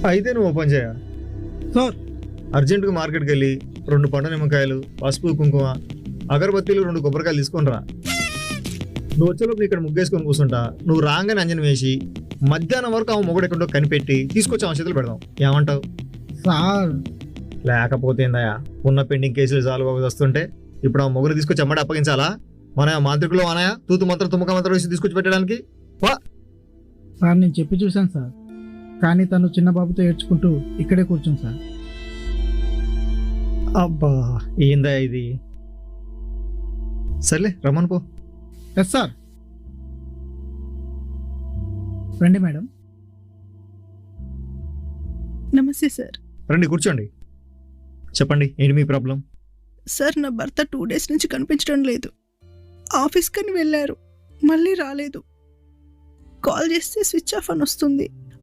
అయితే నువ్వు ఓపెన్ చేయ. సార్ అర్జెంటుగా మార్కెట్కి వెళ్ళి 2 పండు నిమ్మకాయలు, పసుపు, కుంకుమ, అగరబత్తీలు, 2 కొబ్బరికాయలు తీసుకొని రా. నువ్వు వచ్చేలోపు ఇక్కడ ముగ్గేసుకొని కూర్చుంటా. నువ్వు రాగానే అంజనం వేసి మధ్యాహ్నం వరకు ఆమె మొగుడు ఎక్కడో కనిపెట్టి తీసుకొచ్చి ఆమె చేతులు పెడదాం. ఏమంటావు? సార్ లేకపోతే ఏందయ్యా, ఉన్న పెండింగ్ కేసులు సాల్వ్ వస్తుంటే ఇప్పుడు ఆ మొగుడు తీసుకొచ్చి అమ్మడి అప్పగించాలా? మన మాంత్రికులు అనయా తూతు మంత్రం తుమ్మక మంత్రం వేసి తీసుకొచ్చి పెట్టడానికి? సార్ నేను చెప్పి చూశాను సార్, కానీ తను చిన్న బాబుతో ఏడ్చుకుంటూ ఇక్కడే కూర్చుంది సార్. అబ్బా ఏందా ఇది? సర్లే రమ్మను పో. Yes sir. రండి మేడం. నమస్తే సార్. రండి కూర్చోండి. చెప్పండి ఏంటి మీ ప్రాబ్లం? సార్ నా భర్త 2 డేస్ నుంచి కనిపించడం లేదు. ఆఫీస్కని వెళ్ళారు, మళ్ళీ రాలేదు. కాల్ చేస్తే స్విచ్ ఆఫ్ అని వస్తుంది.